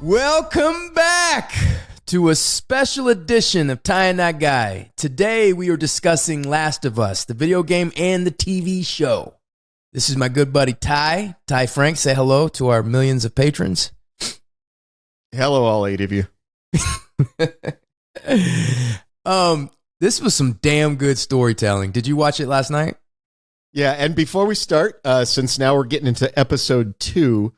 Welcome back to a special edition of Ty and That Guy. Today we are discussing Last of Us, the video game and the TV show. This is my good buddy Ty Franck. Say hello to our millions of patrons. Hello, all 8 of you. This was some damn good storytelling. Did you watch it last night? Yeah, and before we start, since now we're getting into episode 2,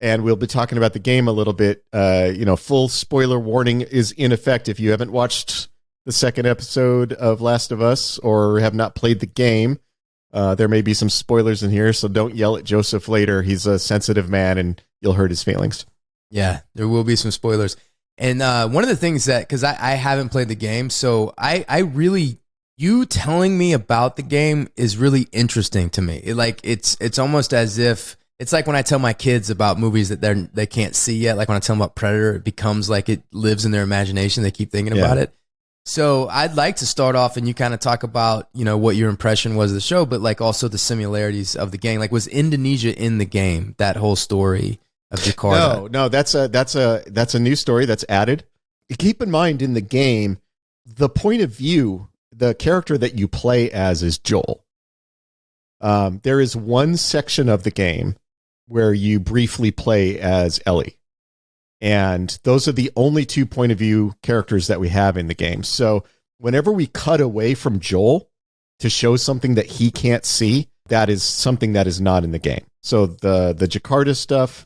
and we'll be talking about the game a little bit, full spoiler warning is in effect. If you haven't watched the second episode of Last of Us or have not played the game, there may be some spoilers in here, so don't yell at Joseph later. He's a sensitive man, and you'll hurt his feelings. Yeah, there will be some spoilers. And one of the things that, because I haven't played the game, so I really, you telling me about the game is really interesting to me. It's almost as if, it's like when I tell my kids about movies that they can't see yet, like when I tell them about Predator, it becomes like it lives in their imagination. They keep thinking about it. So I'd like to start off and you kind of talk about, what your impression was of the show, but like also the similarities of the game. Like, was Indonesia in the game, that whole story of Jakarta? No, that's a new story that's added. Keep in mind, in the game, the point of view, the character that you play as is Joel. There is one section of the game where you briefly play as Ellie. And those are the only 2 point of view characters that we have in the game. So whenever we cut away from Joel to show something that he can't see, that is something that is not in the game. So the Jakarta stuff,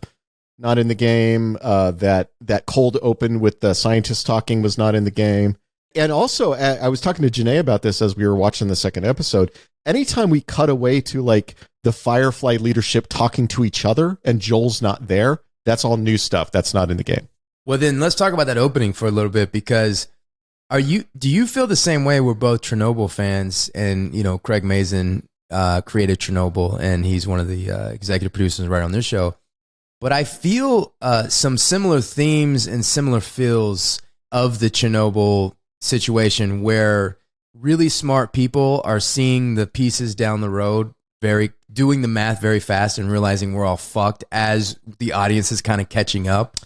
not in the game. That cold open with the scientists talking was not in the game. And also, I was talking to Janae about this as we were watching the second episode. Anytime we cut away to like the Firefly leadership talking to each other and Joel's not there, that's all new stuff. That's not in the game. Well, then let's talk about that opening for a little bit, because do you feel the same way? We're both Chernobyl fans, and Craig Mazin created Chernobyl, and he's one of the executive producers right on this show. But I feel some similar themes and similar feels of the Chernobyl situation, where really smart people are seeing the pieces down the road, doing the math very fast and realizing we're all fucked as the audience is kind of catching up.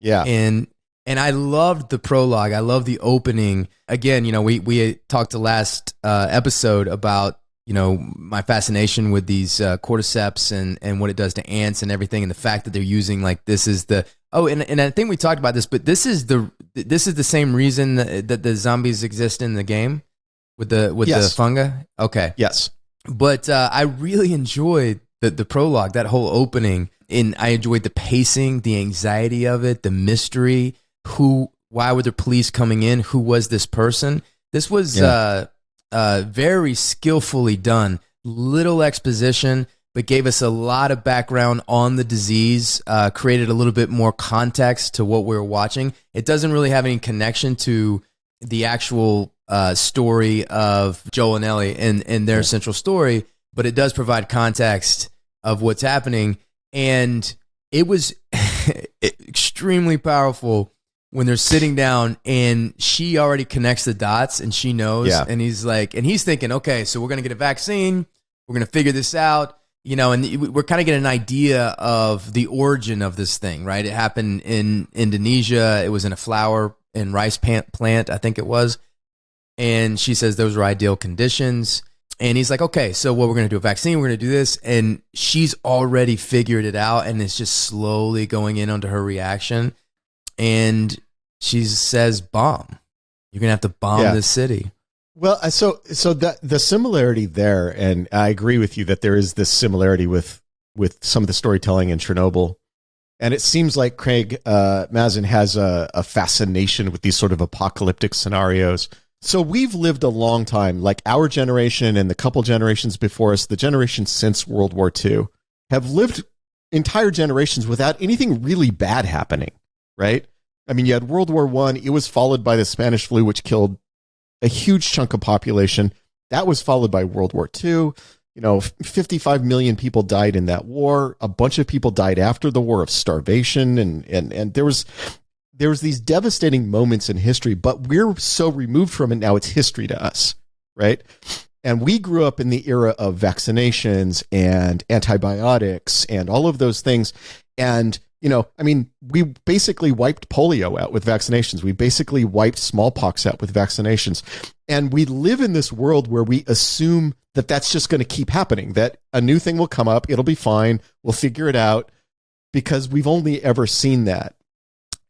Yeah. And I loved the prologue. I love the opening. Again, we talked the last episode about, my fascination with these cordyceps and what it does to ants and everything, and the fact that they're using and I think we talked about this, but this is the same reason that the zombies exist in the game with the fungi. Okay. Yes. But I really enjoyed the prologue, that whole opening, and I enjoyed the pacing, the anxiety of it, the mystery. Why were the police coming in? Who was this person? This was very skillfully done. Little exposition, but gave us a lot of background on the disease, created a little bit more context to what we were watching. It doesn't really have any connection to the actual story of Joel and Ellie and their central story, but it does provide context of what's happening. And it was extremely powerful when they're sitting down and she already connects the dots and she knows. Yeah. And he's thinking, okay, so we're going to get a vaccine. We're going to figure this out, and we're kind of getting an idea of the origin of this thing, right? It happened in Indonesia. It was in a flower and rice plant, I think it was. And she says those are ideal conditions. And he's like, okay, so what we're going to do a vaccine, we're going to do this. And she's already figured it out, and it's just slowly going in onto her reaction. And she says, bomb. You're going to have to bomb this city. Well, so the similarity there, and I agree with you that there is this similarity with some of the storytelling in Chernobyl. And it seems like Craig Mazin has a fascination with these sort of apocalyptic scenarios. So we've lived a long time, like our generation and the couple generations before us, the generation since World War II, have lived entire generations without anything really bad happening, right? I mean, you had World War I, it was followed by the Spanish flu, which killed a huge chunk of population. That was followed by World War II. 55 million people died in that war. A bunch of people died after the war of starvation. And there was these devastating moments in history, but we're so removed from it now, it's history to us, right? And we grew up in the era of vaccinations and antibiotics and all of those things. And I mean, we basically wiped polio out with vaccinations. We basically wiped smallpox out with vaccinations. And we live in this world where we assume that that's just going to keep happening, that a new thing will come up. It'll be fine. We'll figure it out, because we've only ever seen that.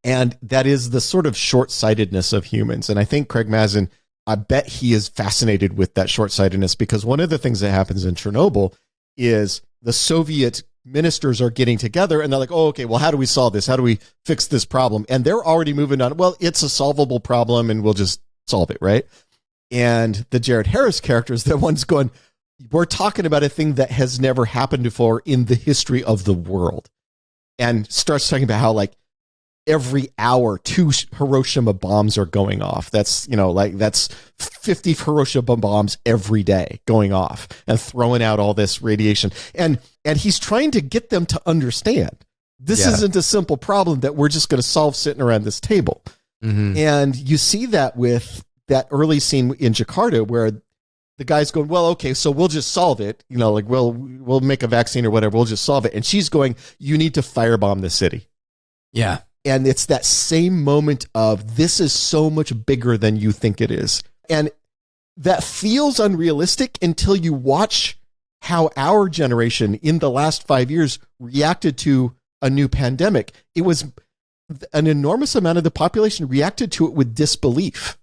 And that is the sort of short-sightedness of humans. And I think Craig Mazin, I bet he is fascinated with that short-sightedness, because one of the things that happens in Chernobyl is the Soviet ministers are getting together and they're like, oh, okay, well, how do we solve this? How do we fix this problem? And they're already moving on. Well, it's a solvable problem and we'll just solve it, right? And the Jared Harris character is the one's going, we're talking about a thing that has never happened before in the history of the world. And starts talking about how, like, every hour 2 Hiroshima bombs are going off. That's, that's 50 Hiroshima bombs every day going off and throwing out all this radiation. And he's trying to get them to understand this isn't a simple problem that we're just going to solve sitting around this table. Mm-hmm. And you see that with that early scene in Jakarta where the guy's going, well, okay, so we'll just solve it. We'll make a vaccine or whatever. We'll just solve it. And she's going, you need to firebomb the city. Yeah. And it's that same moment of, this is so much bigger than you think it is. And that feels unrealistic until you watch how our generation in the last 5 years reacted to a new pandemic. It was an enormous amount of the population reacted to it with disbelief.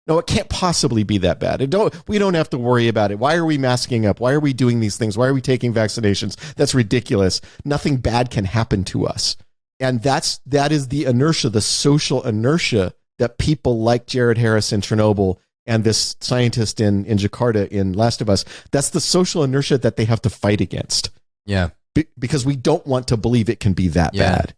No, it can't possibly be that bad. We don't have to worry about it. Why are we masking up? Why are we doing these things? Why are we taking vaccinations? That's ridiculous. Nothing bad can happen to us. And that is the inertia, the social inertia that people like Jared Harris in Chernobyl and this scientist in Jakarta in Last of Us, that's the social inertia that they have to fight against. Yeah. Because we don't want to believe it can be that bad.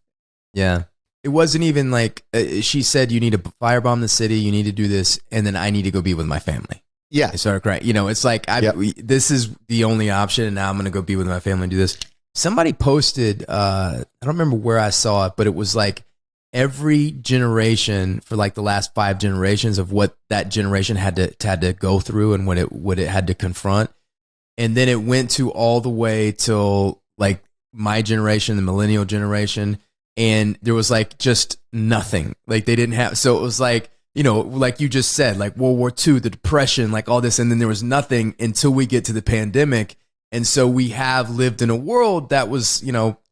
Yeah. It wasn't even like she said, you need to firebomb the city, you need to do this, and then I need to go be with my family. Yeah. I started crying. It's like, this is the only option, and now I'm going to go be with my family and do this. Somebody posted, I don't remember where I saw it, but it was like every generation for like the last 5 generations of what that generation had to go through and what it had to confront. And then it went to all the way till like my generation, the millennial generation. And there was like just nothing. Like they didn't have, so it was like, like you just said, like World War II, the Depression, like all this. And then there was nothing until we get to the pandemic. And so we have lived in a world that was,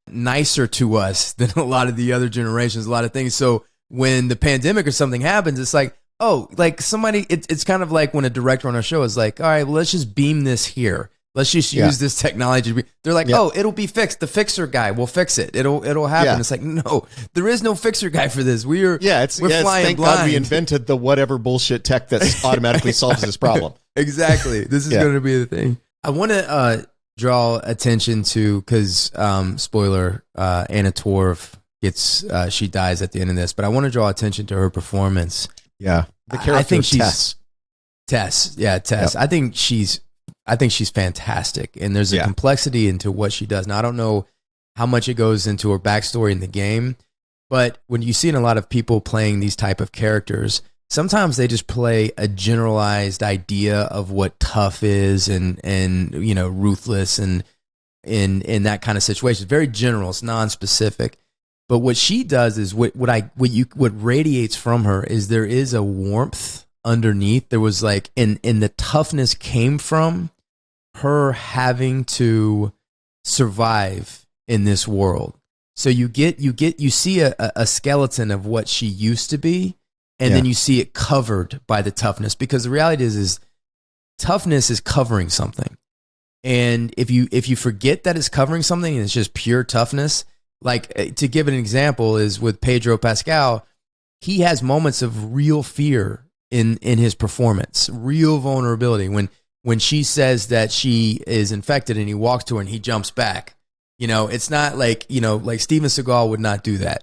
nicer to us than a lot of the other generations, a lot of things. So when the pandemic or something happens, it's like, oh, like somebody, it's kind of like when a director on a show is like, all right, well, let's just beam this here. Let's just use this technology. They're like, oh, it'll be fixed. The fixer guy will fix it. It'll happen. Yeah. It's like, no, there is no fixer guy for this. We're flying thank blind. God we invented the whatever bullshit tech that automatically solves this problem. Exactly. This is going to be the thing. I want to draw attention to, because spoiler, Anna Torv she dies at the end of this, but I want to draw attention to her performance. Yeah, the character I think of she's Tess. Yeah, Tess. Yep. I think she's fantastic, and there's a complexity into what she does. Now, I don't know how much it goes into her backstory in the game, but when you see in a lot of people playing these type of characters, sometimes they just play a generalized idea of what tough is and ruthless and in that kind of situation. It's very general, it's non-specific. But what she does is what radiates from her is there is a warmth underneath. There was like, and the toughness came from her having to survive in this world. So you see a skeleton of what she used to be, and then you see it covered by the toughness, because the reality is toughness is covering something. And if you forget that it's covering something and it's just pure toughness, like to give an example is with Pedro Pascal, he has moments of real fear in his performance, real vulnerability. When she says that she is infected and he walks to her and he jumps back, it's not like, like Steven Seagal would not do that.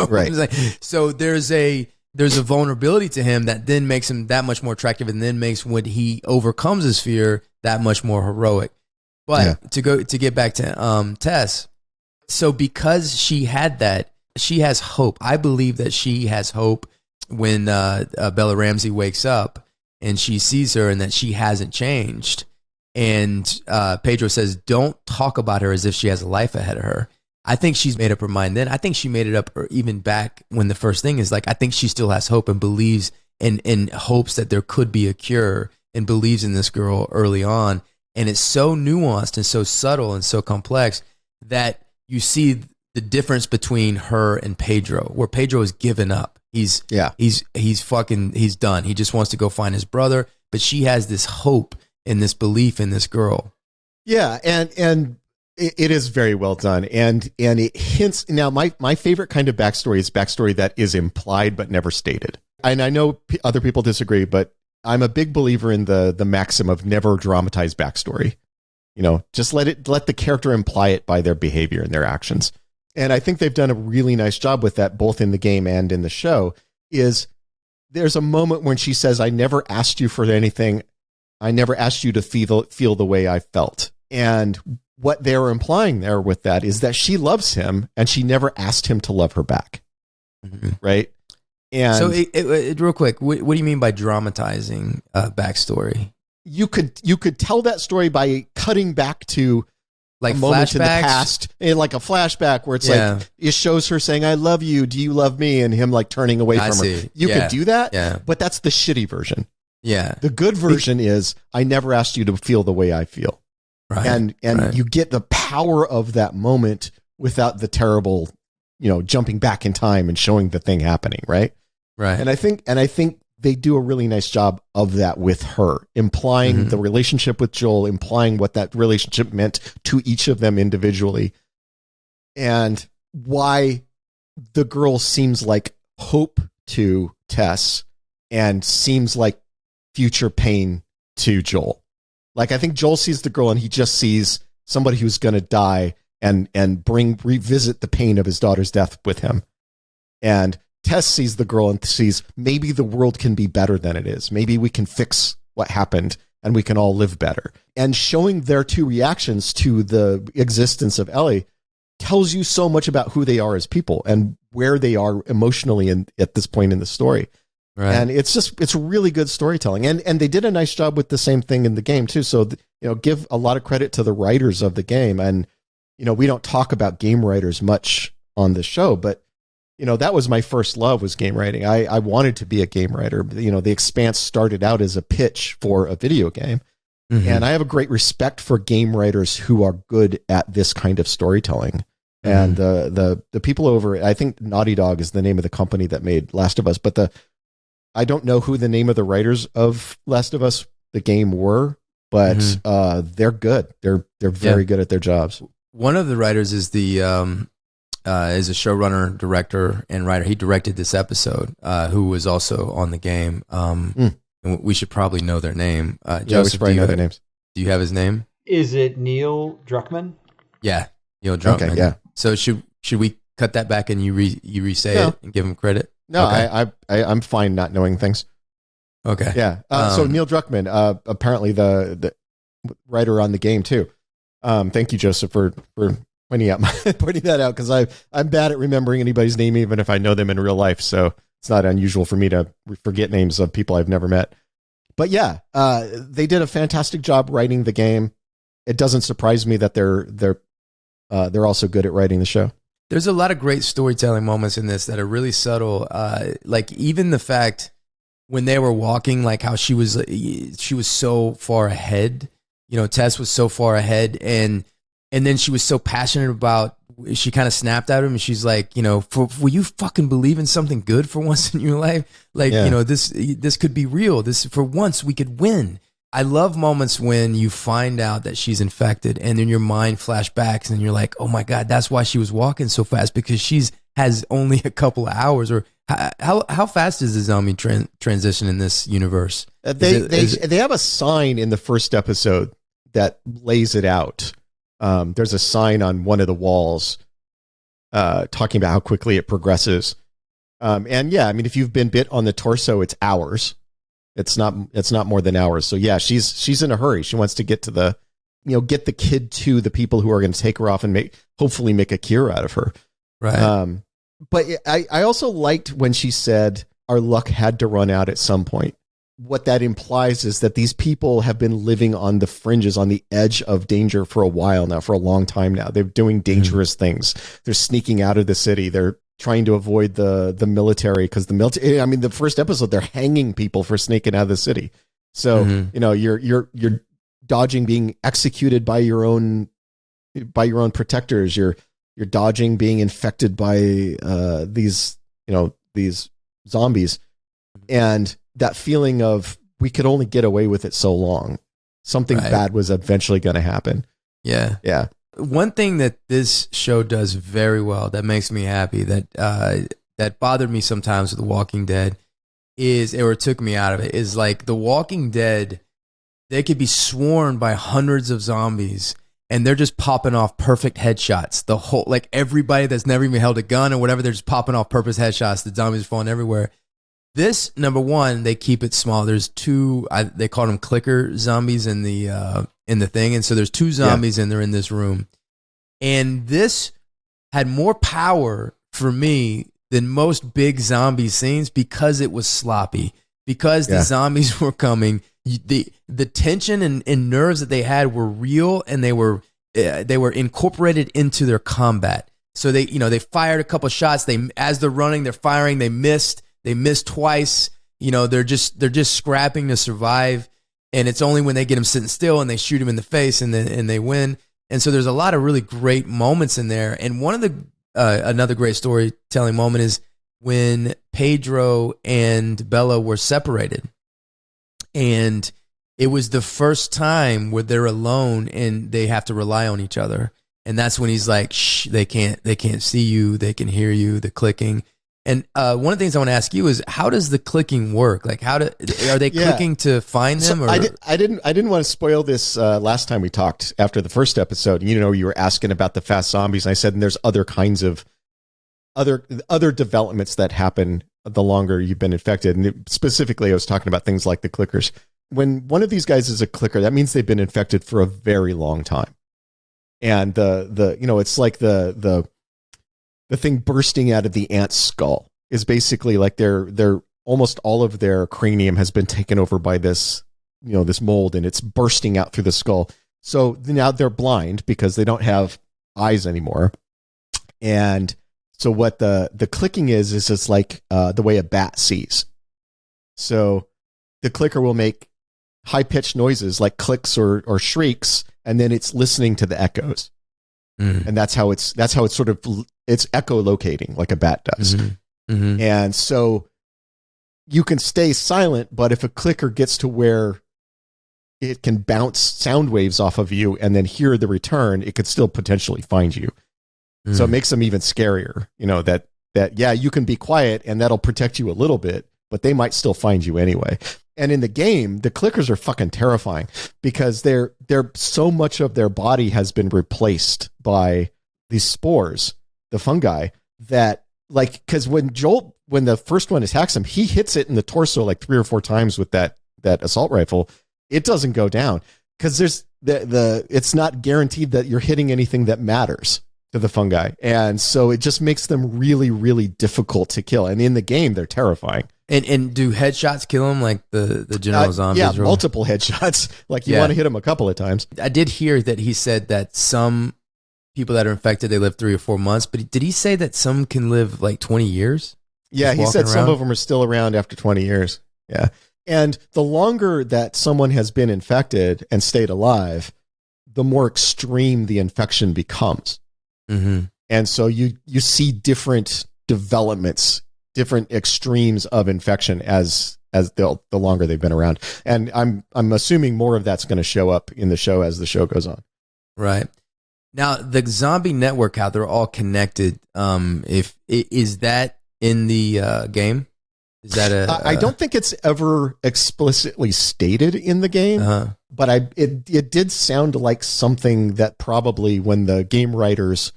Right. So there's a vulnerability to him that then makes him that much more attractive, and then makes when he overcomes his fear that much more heroic. But to get back to Tess, so because she had that, she has hope. I believe that she has hope when Bella Ramsey wakes up and she sees her and that she hasn't changed. And Pedro says, don't talk about her as if she has a life ahead of her. I think she's made up her mind then. I think she made it up even back when the first thing is like, I think she still has hope and believes and hopes that there could be a cure and believes in this girl early on. And it's so nuanced and so subtle and so complex that you see the difference between her and Pedro, where Pedro has given up. He's done. He just wants to go find his brother, but she has this hope and this belief in this girl. Yeah. And it is very well done. And it hints. Now, my favorite kind of backstory is backstory that is implied but never stated. And I know other people disagree, but I'm a big believer in the maxim of never dramatize backstory. Just let the character imply it by their behavior and their actions. And I think they've done a really nice job with that, both in the game and in the show. Is there's a moment when she says, I never asked you for anything. I never asked you to feel the way I felt. And what they're implying there with that is that she loves him and she never asked him to love her back. Mm-hmm. Right. And so real quick, what do you mean by dramatizing backstory? You could tell that story by cutting back to like a moment flashbacks? in the past, and like a flashback where it's like it shows her saying, I love you, do you love me? And him like turning away from her. You could do that, but that's the shitty version. Yeah. The good version is, I never asked you to feel the way I feel. Right. And you get the power of that moment without the terrible, jumping back in time and showing the thing happening. Right. Right. And I think they do a really nice job of that with her, implying the relationship with Joel, implying what that relationship meant to each of them individually, and why the girl seems like hope to Tess and seems like future pain to Joel. Like, I think Joel sees the girl and he just sees somebody who's going to die and revisit the pain of his daughter's death with him. And Tess sees the girl and sees maybe the world can be better than it is. Maybe we can fix what happened and we can all live better. And showing their two reactions to the existence of Ellie tells you so much about who they are as people and where they are emotionally at this point in the story. Right. And it's really good storytelling. And they did a nice job with the same thing in the game too. So, give a lot of credit to the writers of the game. And, we don't talk about game writers much on the show, but, that was my first love, was game writing. I wanted to be a game writer. The Expanse started out as a pitch for a video game. Mm-hmm. And I have a great respect for game writers who are good at this kind of storytelling. Mm-hmm. And the people over, I think Naughty Dog is the name of the company that made Last of Us, but I don't know who the name of the writers of Last of Us, the game, were, but they're good. They're very good at their jobs. One of the writers is is a showrunner, director, and writer. He directed this episode, who was also on the game. And we should probably know their name. Joseph, we should probably know their names. Do you have his name? Is it Neil Druckmann? Yeah, Neil Druckmann. Okay, yeah. So should we cut that back and you re-say it and give him credit? No, okay. I'm fine not knowing things. Okay. Yeah. So Neil Druckmann, apparently the writer on the game too. Thank you, Joseph, for pointing that out, because I'm bad at remembering anybody's name, even if I know them in real life. So it's not unusual for me to forget names of people I've never met. But yeah, they did a fantastic job writing the game. It doesn't surprise me that they're also good at writing the show. There's a lot of great storytelling moments in this that are really subtle. Like even the fact when they were walking, like how she was so far ahead. Tess was so far ahead, and then she was so passionate about. She kind of snapped at him, and she's like, will you fucking believe in something good for once in your life? Like, this could be real. This, for once, we could win. I love moments when you find out that she's infected and then your mind flashbacks and you're like, oh my God, that's why she was walking so fast, because has only a couple of hours. Or how fast is the zombie transition in this universe? They have a sign in the first episode that lays it out. There's a sign on one of the walls talking about how quickly it progresses. And yeah, I mean, if you've been bit on the torso, it's hours. It's not more than hours. So yeah, she's in a hurry. She wants to get to get the kid to the people who are going to take her off and hopefully make a cure out of her. Right. But I also liked when she said our luck had to run out at some point. what that implies is that these people have been living on the fringes, on the edge of danger for a while now, for a long time now. They're doing dangerous things. They're sneaking out of the city. They're trying to avoid the military, because the military, I mean, the first episode, they're hanging people for sneaking out of the city. So, you're dodging being executed by your own protectors. You're dodging being infected by these zombies. And that feeling of, we could only get away with it so long. Something bad was eventually going to happen. Yeah. Yeah. One thing that this show does very well, that makes me happy, that bothered me sometimes with The Walking Dead, or it took me out of it, is like The Walking Dead, they could be swarmed by hundreds of zombies and they're just popping off perfect headshots. The whole, like, everybody that's never even held a gun or whatever, they're just popping off purpose headshots. The zombies are falling everywhere. This, number one, they keep it small. There's two, they call them clicker zombies in the thing. And so there's two zombies and they're in this room. And this had more power for me than most big zombie scenes, because it was sloppy, because the zombies were coming. The tension and nerves that they had were real, and they were incorporated into their combat. So they fired a couple shots. As they're running, they're firing. They missed twice. They're just scrapping to survive. And it's only when they get him sitting still and they shoot him in the face and they win. And so there's a lot of really great moments in there. And one of the another great storytelling moment is when Pedro and Bella were separated. And it was the first time where they're alone and they have to rely on each other. And that's when he's like, shh, they can't see you. They can hear you, the clicking. And one of the things I want to ask you is, how does the clicking work? Like, are they clicking to find them? Or? I didn't want to spoil this last time we talked after the first episode. You were asking about the fast zombies, and I said, and there's other kinds of other developments that happen the longer you've been infected. And specifically, I was talking about things like the clickers. When one of these guys is a clicker, that means they've been infected for a very long time. And it's like the thing bursting out of the ant's skull is basically like they're almost all of their cranium has been taken over by this mold, and it's bursting out through the skull. So now they're blind because they don't have eyes anymore. And so what the clicking is just like the way a bat sees. So the clicker will make high-pitched noises like clicks or shrieks, and then it's listening to the echoes. And that's how it's sort of, it's echolocating like a bat does. And so you can stay silent, but if a clicker gets to where it can bounce sound waves off of you and then hear the return, it could still potentially find you. So it makes them even scarier, that you can be quiet and that'll protect you a little bit, but they might still find you anyway. And in the game, the clickers are fucking terrifying because they're so much of their body has been replaced by these spores, the fungi, that because when the first one attacks him, he hits it in the torso like 3 or 4 times with that assault rifle. It doesn't go down because there's it's not guaranteed that you're hitting anything that matters to the fungi. And so it just makes them really, really difficult to kill. And in the game, they're terrifying. And do headshots kill them like the general zombies? Yeah, multiple headshots. Like you want to hit them a couple of times. I did hear that he said that some people that are infected, they live 3 or 4 months. But did he say that some can live like 20 years? Yeah, he said some of them are still around after 20 years. Yeah. And the longer that someone has been infected and stayed alive, the more extreme the infection becomes. And so you see different developments, different extremes of infection as the longer they've been around. And I'm assuming more of that's going to show up in the show as the show goes on. Right. Now, the zombie network, how they're all connected, is that in the game? Is that I don't think it's ever explicitly stated in the game, but it did sound like something that probably when the game writers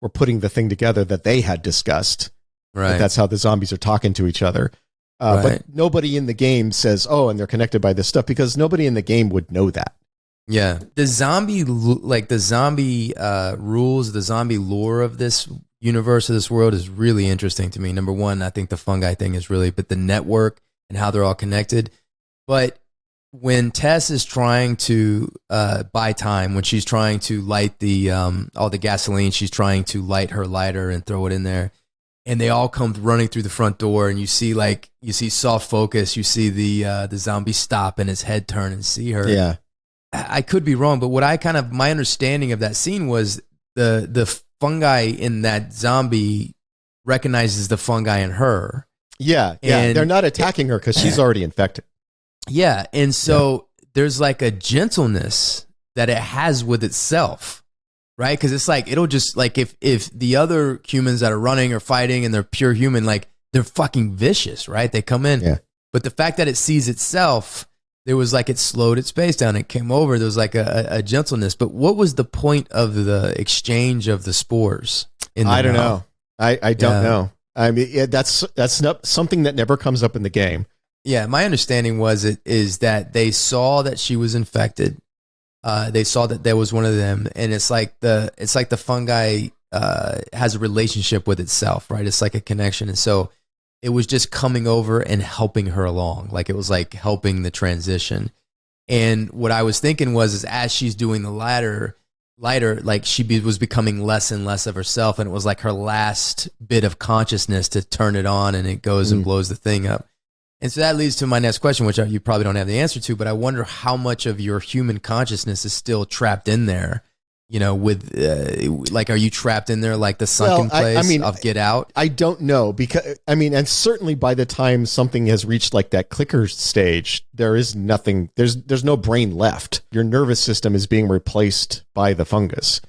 were putting the thing together that they had discussed. Right. That's how the zombies are talking to each other. But nobody in the game says, oh, and they're connected by this stuff, because nobody in the game would know that. Yeah. The zombie rules, the zombie lore of this universe, of this world is really interesting to me. Number one, I think the fungi thing is really, but the network and how they're all connected. But when Tess is trying to buy time, when she's trying to light the all the gasoline, she's trying to light her lighter and throw it in there, and they all come running through the front door, and you see soft focus, you see the zombie stop and his head turn and see her. Yeah, I could be wrong, but my understanding of that scene was the fungi in that zombie recognizes the fungi in her. Yeah, And they're not attacking her because she's already infected. Yeah, and so there's like a gentleness that it has with itself, right? Because it's like it'll just like if the other humans that are running or fighting and they're pure human, like they're fucking vicious, right? They come in, but the fact that it sees itself, there was like it slowed its pace down. It came over. There was like a gentleness. But what was the point of the exchange of the spores? I don't know. I don't know. I mean, that's not something that never comes up in the game. Yeah, my understanding is that they saw that she was infected. They saw that there was one of them, and it's like the fungi has a relationship with itself, right? It's like a connection, and so it was just coming over and helping her along, like it was like helping the transition. And what I was thinking is as she's doing the lighter, like was becoming less and less of herself, and it was like her last bit of consciousness to turn it on, and it goes and blows the thing up. And so that leads to my next question, which you probably don't have the answer to, but I wonder how much of your human consciousness is still trapped in there, with like, are you trapped in there like the sunken place of Get Out? I don't know because, and certainly by the time something has reached like that clicker stage, there is nothing, there's no brain left. Your nervous system is being replaced by the fungus.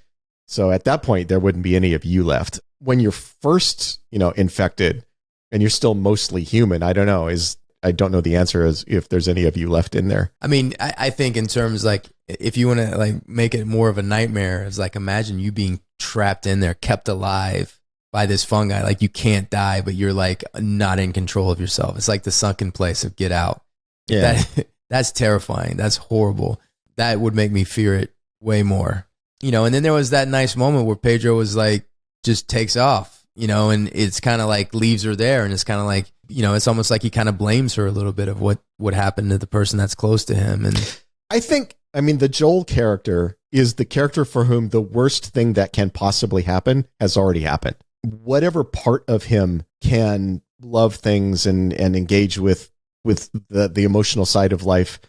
So at that point, there wouldn't be any of you left. When you're first, infected and you're still mostly human, I don't know the answer is if there's any of you left in there. I mean, I think in terms like if you want to like make it more of a nightmare, it's like imagine you being trapped in there, kept alive by this fungi. Like you can't die, but you're like not in control of yourself. It's like the sunken place of Get Out. Yeah, that's terrifying. That's horrible. That would make me fear it way more. And then there was that nice moment where Pedro was like just takes off, and it's kind of like leaves her there, and it's kind of like. It's almost like he kind of blames her a little bit of what happened to the person that's close to him. And I think, the Joel character is the character for whom the worst thing that can possibly happen has already happened. Whatever part of him can love things and engage with the emotional side of life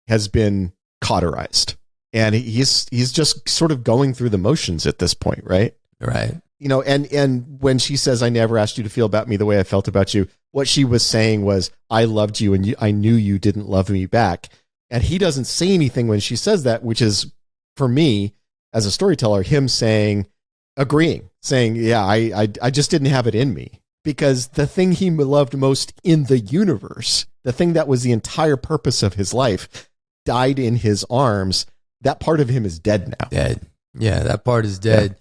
has been cauterized. And he's just sort of going through the motions at this point, right? Right. And when she says, I never asked you to feel about me the way I felt about you, what she was saying was, I loved you and I knew you didn't love me back. And he doesn't say anything when she says that, which is, for me, as a storyteller, him agreeing, saying, yeah, I just didn't have it in me. Because the thing he loved most in the universe, the thing that was the entire purpose of his life, died in his arms. That part of him is dead now. Dead. Yeah, that part is dead.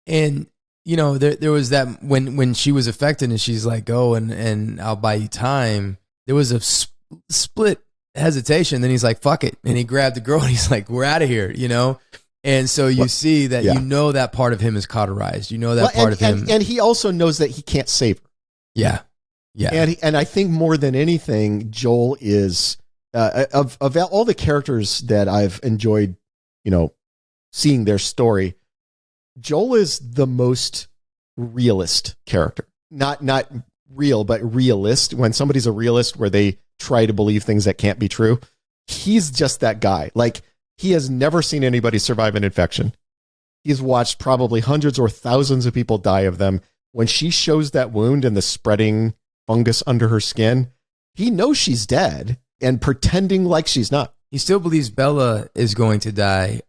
Yeah. And there was that when she was affected and she's like, go and I'll buy you time. There was a split hesitation. Then he's like, fuck it. And he grabbed the girl and he's like, we're out of here, And so you see that, that part of him is cauterized. Part of him. And he also knows that he can't save her. Yeah. Yeah. And I think more than anything, Joel is, of all the characters that I've enjoyed, seeing their story, Joel is the most realist character. Not real, but realist. When somebody's a realist where they try to believe things that can't be true, he's just that guy. Like, he has never seen anybody survive an infection. He's watched probably hundreds or thousands of people die of them. When she shows that wound and the spreading fungus under her skin, he knows she's dead and pretending like she's not. He still believes Bella is going to die.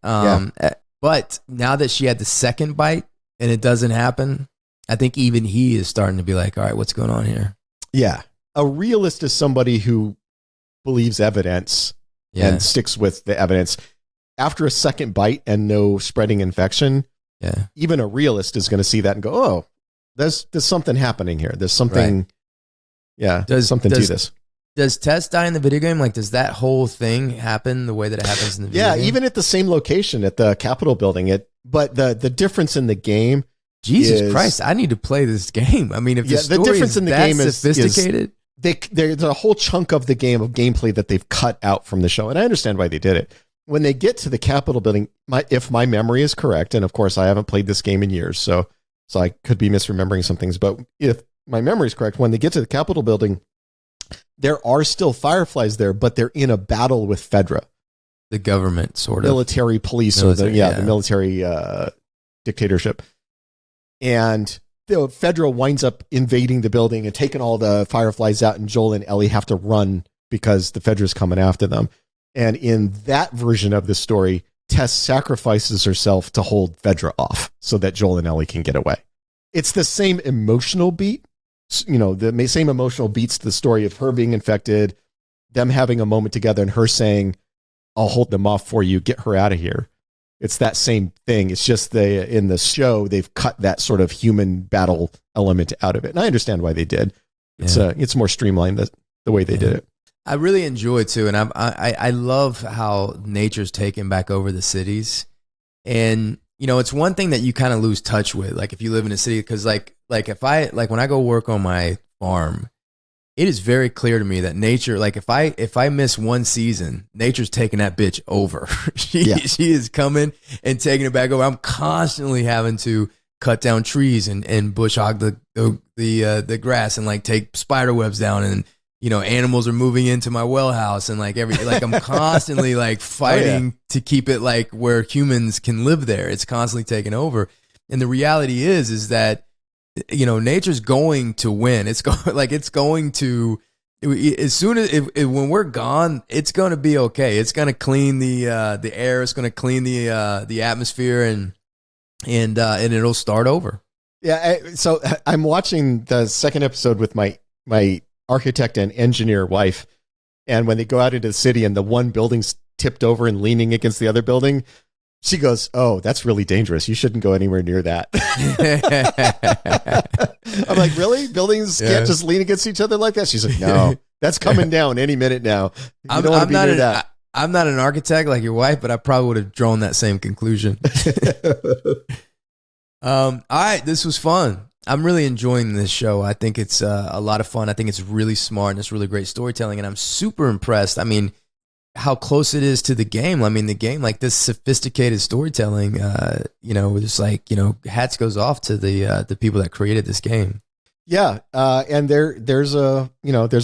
But now that she had the second bite and it doesn't happen, I think even he is starting to be like, all right, what's going on here? Yeah. A realist is somebody who believes evidence and sticks with the evidence. After a second bite and no spreading infection, even a realist is going to see that and go, oh, there's something happening here. There's something, there's something to this. Does Tess die in the video game? Like, does that whole thing happen the way that it happens in the video game? Yeah, even at the same location at the Capitol building. But the difference in the game, Jesus Christ, I need to play this game. I mean, if the story difference in the game is sophisticated. there's a whole chunk of the gameplay that they've cut out from the show, and I understand why they did it. When they get to the Capitol building, if my memory is correct, and of course I haven't played this game in years, so I could be misremembering some things, but if my memory is correct, when they get to the Capitol building, there are still Fireflies there, but they're in a battle with Fedra. The government, sort of. Military police, military, the military dictatorship. And Fedra winds up invading the building and taking all the Fireflies out, and Joel and Ellie have to run because the Fedra's coming after them. And in that version of the story, Tess sacrifices herself to hold Fedra off so that Joel and Ellie can get away. It's the same emotional beat, the same emotional beats to the story of her being infected, them having a moment together, and her saying, I'll hold them off for you, get her out of here. It's that same thing. It's just in the show, they've cut that sort of human battle element out of it. And I understand why they did. It's more streamlined the way they did it. I really enjoy it too, and I love how nature's taken back over the cities. And it's one thing that you kind of lose touch with, like if you live in a city, because like if I when I go work on my farm, it is very clear to me that nature, like if I miss one season, nature's taking that bitch over. She is coming and taking it back over. I'm constantly having to cut down trees and bush hog the grass and like take spider webs down, and animals are moving into my well house, and like I'm constantly like fighting to keep it like where humans can live there. It's constantly taking over. And the reality is that nature's going to win. It's going to, as soon as when we're gone, it's going to be okay. It's going to clean the air. It's going to clean the atmosphere, and it'll start over. Yeah. So I'm watching the second episode with my architect and engineer wife, and when they go out into the city and the one building's tipped over and leaning against the other building, she goes, "Oh, that's really dangerous. You shouldn't go anywhere near that." I'm like, "Really? Buildings can't just lean against each other like that?" She's like, "No, that's coming down any minute now. You don't want to be near that." I'm not an architect like your wife, but I probably would have drawn that same conclusion. All right, this was fun. I'm really enjoying this show. I think it's a lot of fun. I think it's really smart, and it's really great storytelling, and I'm super impressed. I mean, how close it is to the game. I mean, the game, like this sophisticated storytelling, it's like, hats goes off to the people that created this game. Yeah. And there's a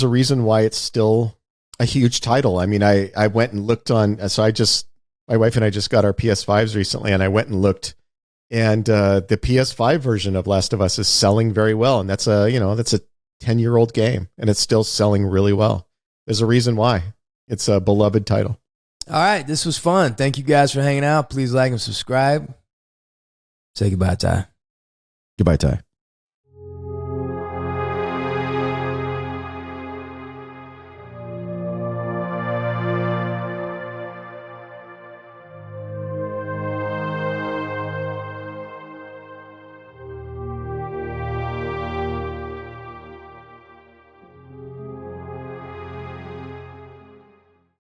reason why it's still a huge title. I mean, I went and looked on, my wife and I just got our PS5s recently, and I went and looked, and the PS5 version of Last of Us is selling very well. And that's a 10-year-old game, and it's still selling really well. There's a reason why. It's a beloved title. All right, this was fun. Thank you guys for hanging out. Please like and subscribe. Say goodbye, Ty. Goodbye, Ty.